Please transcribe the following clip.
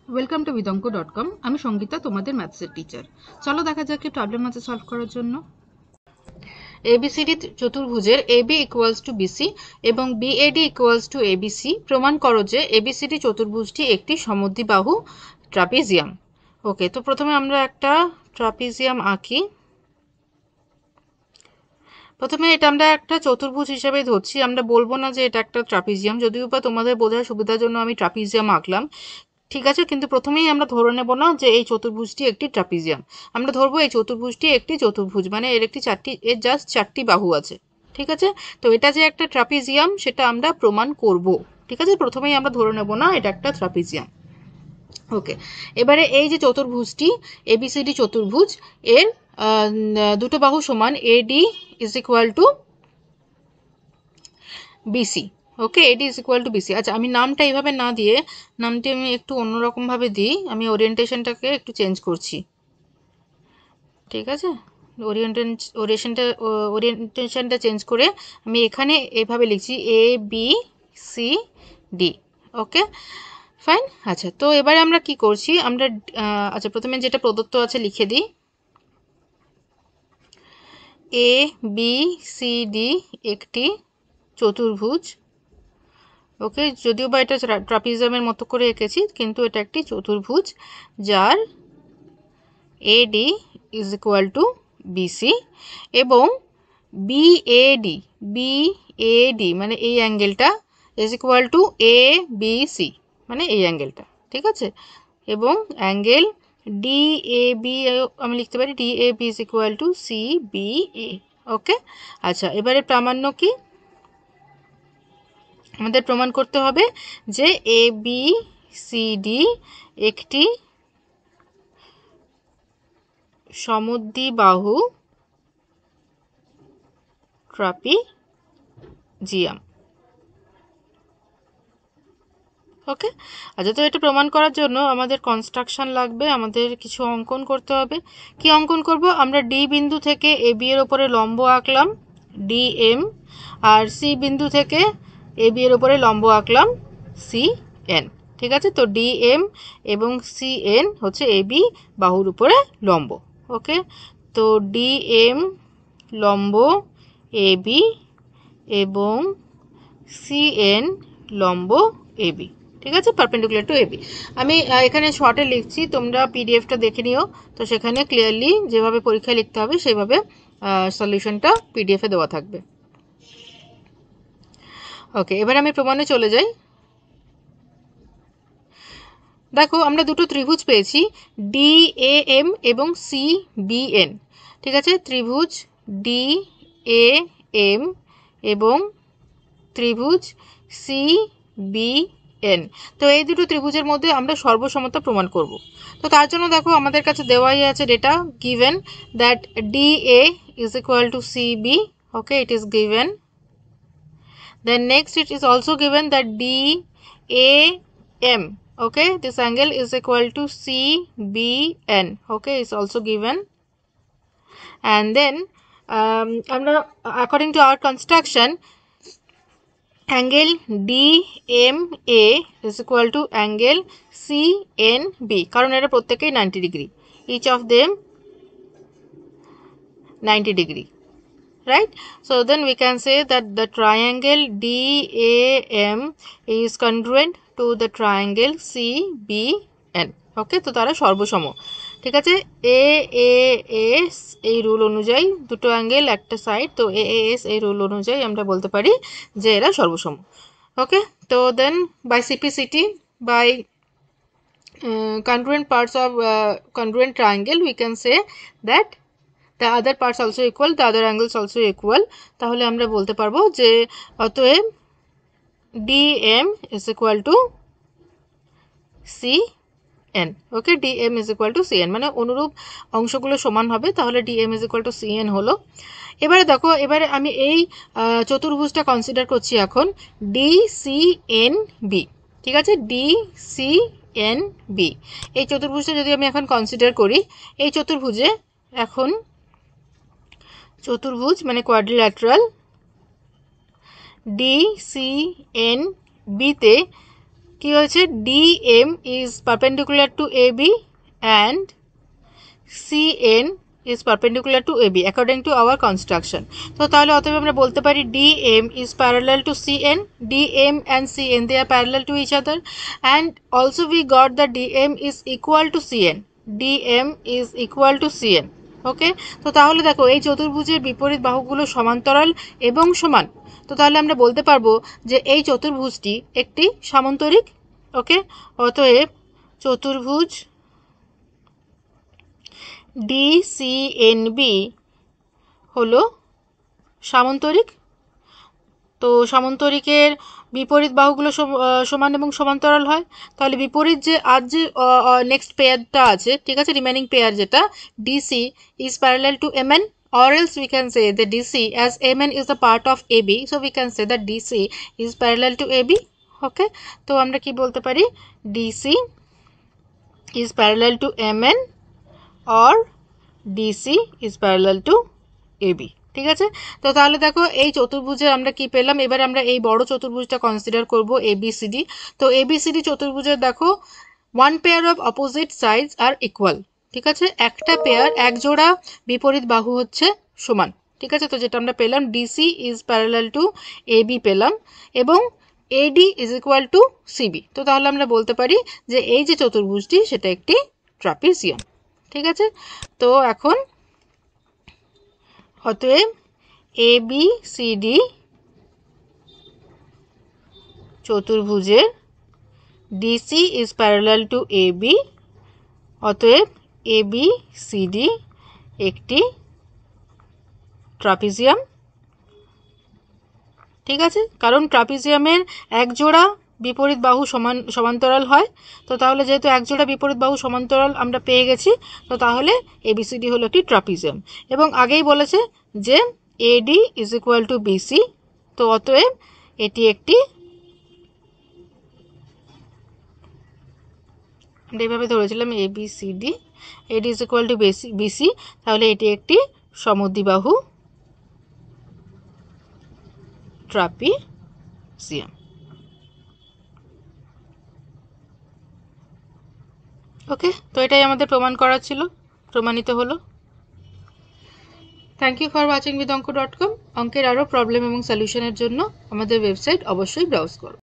Welcome to vidamko.com। আমি সঙ্গীতা, তোমাদের ম্যাথসের teacher. চলো দেখা যাক কি প্রবলেম আছে সলভ করার জন্য। এবিসিডি চতুর্ভুজের এবি ইকুয়ালস টু বিসি এবং বিএডি ইকুয়ালস টু এবিসি প্রমাণ করো যে এবিসিডি চতুর্ভুজটি একটি সমদ্বিবাহু ট্রাপিজিয়াম। ওকে, তো প্রথমে আমরা একটা ট্রাপিজিয়াম আঁকি। প্রথমে এটা আমরা একটা চতুর্ভুজ হিসেবে ধরছি, আমরা বলবো না যে এটা একটা ট্রাপিজিয়াম, যদিও বা তোমাদের বোঝার সুবিধার জন্য আমি ট্রাপিজিয়াম আঁকলাম, ঠিক আছে। কিন্তু প্রথমেই আমরা ধরে নেব না যে এই চতুর্ভুজটি একটি ট্রাপিজিয়াম, আমরা ধরবো এই চতুর্ভুজটি একটি চতুর্ভুজ, মানে এর জাস্ট চারটি বাহু আছে, ঠিক আছে। তো এটা যে একটা ট্রাপিজিয়াম সেটা আমরা প্রমাণ করব, ঠিক আছে। প্রথমেই আমরা ধরে নেব না এটা একটা ট্রাপিজিয়াম। ওকে, এবারে এই যে চতুর্ভুজটি এবিসিডি চতুর্ভুজ, এর দুটো বাহু সমান, AD is equal to BC. Okay, AD is equal to BC. আচ্ছা, আমি নামটা এইভাবে না দিয়ে নামটি আমি একটু অন্যরকমভাবে দিই, আমি ওরিয়েন্টেশনটাকে একটু চেঞ্জ করছি, ঠিক আছে। ওরিয়েন্টেশনটা চেঞ্জ করে আমি এখানে এভাবে লিখছি A B C D. Okay fine. আচ্ছা, তো এবারে আমরা কি করছি, আমরা আচ্ছা প্রথমে যেটা প্রদত্ত আছে লিখে দিই, এ বি সি ডি একটি চতুর্ভুজ। ওকে, যদিও বা এটা ট্রাপিজিয়ামের মতো করে এঁকেছি, কিন্তু এটা একটি চতুর্ভুজ যার AD is equal to BC এবং বিএডি বিএডি মানে এই অ্যাঙ্গেলটা is equal to A B C, মানে এই অ্যাঙ্গেলটা, ঠিক আছে। এবং অ্যাঙ্গেল ডিএবি আমি লিখতে পারি DAB is equal to CBA. Okay, আচ্ছা এবারে প্রামাণ্য কি, আমাদের প্রমাণ করতে হবে যে এ বি সি ডি একটি সমদ্বিবাহু ট্রাপিজিয়াম। ওকে, আচ্ছা তো এটা প্রমাণ করার জন্য আমাদের কনস্ট্রাকশন লাগবে, আমাদের কিছু অঙ্কন করতে হবে। কি অঙ্কন করব, আমরা ডি বিন্দু থেকে এ বি এর ওপরে লম্ব আঁকলাম ডিএম, আর সি বিন্দু থেকে এ বি এর ওপরে লম্ব আঁকলাম সি এন, ঠিক আছে। তো ডিএম এবং সি এন হচ্ছে এ বি বাহুর উপরে লম্ব। ওকে, তো ডিএম লম্ব এ বি এবং সি এন লম্ব এ বি, ঠিক আছে, পারপেন্ডিকুলার টু এবি। আমি এখানে শর্টে লিখছি, তোমরা পিডিএফটা দেখে নিও, তো সেখানে ক্লিয়ারলি যেভাবে পরীক্ষায় লিখতে হবে সেইভাবে সলিউশনটা পিডিএফে দেওয়া থাকবে। ওকে, এবার আমি প্রমাণে চলে যাই। দেখো আমরা দুটো ত্রিভুজ পেয়েছি, ডি এ এম এবং সি বি এন, ঠিক আছে। ত্রিভুজ ডি এ এম এবং ত্রিভুজ সি বি এন। তো এই দুটো ত্রিভুজের মধ্যে আমরা সর্বসমতা প্রমাণ করব। তো তার জন্য দেখো আমাদের কাছে দেওয়াই আছে data, given that D A is equal to C B. Okay, it is given. Then next it is also given that DAM, okay, this angle is equal to CBN, okay, is also given. And then according to our construction, angle DMA is equal to angle CNB, কারণ এরা প্রত্যেকেই 90 degree, each of them 90 degree, right? So then we can say that the triangle DAM is congruent to the triangle CBN. ওকে, তো তারা সর্বসম, ঠিক আছে। AAS এই rule অনুযায়ী দুটো অ্যাঙ্গেল একটা সাইড, তো AAS এই রুল অনুযায়ী আমরা বলতে পারি যে এরা সর্বসম। ওকে, তো then by CPCT, by congruent parts of congruent triangle, we can say that the other parts also equal, the other angles also equal, তাহলে আমরা বলতে পারবো যে অতএব DM is equal to CN। Okay, DM is equal to CN মানে অনুরূপ অংশগুলো সমান হবে, তাহলে DM is equal to CN হলো। এবারে দেখো, এবারে আমি এই চতুর্ভুজটা কনসিডার করছি এখন DCNB, ঠিক আছে, DCNB এই চতুর্ভুজটা যদি আমি এখন কনসিডার করি, এই চতুর্ভুজে এখন চতুর্ভুজ মানে কোয়াড্রিল্যাটারাল DCNB তে কি হয়েছে, DM is perpendicular to AB and CN is perpendicular to AB according to our construction. তো তাহলে অতএব আমরা বলতে পারি DM is parallel to CN, DM and CN they are parallel to each other, and also we got the DM is equal to CN, DM is equal to CN. ওকে, তো তাহলে দেখো এই চতুর্ভুজের বিপরীত বাহুগুলো সমান্তরাল এবং সমান। তো তাহলে আমরা বলতে পারবো যে এই চতুর্ভুজটি একটি সামান্তরিক। ওকে, অতএব চতুর্ভুজ DCNB হলো সামান্তরিক। তো সামান্তরিকের বিপরীত বাহুগুলো সমান এবং সমান্তরাল হয়। তাহলে বিপরীত যে আর যে নেক্সট পেয়ারটা আছে, ঠিক আছে, রিমেনিং পেয়ার যেটা DC is parallel to MN, or else we can say that DC as MN is a part of AB, so we can say that DC is parallel to AB. ওকে, তো আমরা কি বলতে পারি, DC is parallel to MN or DC is parallel to AB, ঠিক আছে। তো তাহলে দেখো এই চতুর্ভুজে আমরা কি পেলাম, এবারে আমরা এই বড় চতুর্ভুজটা কনসিডার করব ABCD। তো ABCD চতুর্ভুজের দেখো one pair of opposite sides are equal, ঠিক আছে, একটা পেয়ার এক জোড়া বিপরীত বাহু হচ্ছে সমান, ঠিক আছে। তো যেটা আমরা পেলাম DC is parallel to AB পেলাম, এবং AD is equal to CB। তো তাহলে আমরা বলতে পারি যে এই যে চতুর্ভুজটি সেটা একটি ট্রাপিজিয়াম, ঠিক আছে। তো এখন অতএব ABCD চতুর্ভুজের DC is parallel to AB, অতএব ABCD একটি ট্রাপিজিয়াম, ঠিক আছে। কারণ ট্রাপিজিয়ামের এক জোড়া বিপরীত বাহু সমান্তরাল হয়। তো তাহলে যেহেতু এক জোড়া বিপরীত বাহু সমান্তরাল আমরা পেয়ে গেছি, তো তাহলে ABCD হলো একটি ট্রাপিজিয়াম। এবং আগেই বলেছে যে AD is equal to BC, তো অতএব এটি একটি, এইভাবে ধরেছিলাম ABCD, AD is equal to BC, তাহলে এটি একটি সমদ্বিবাহু ট্রাপিজিয়াম। ওকে, তো এটাই আমাদের প্রমাণ করার ছিল, প্রমাণিত হলো। Thank you for watching with onco.com। অঙ্কের আরও প্রবলেম এবং সলিউশনের জন্য আমাদের ওয়েবসাইট অবশ্যই ব্রাউজ করো।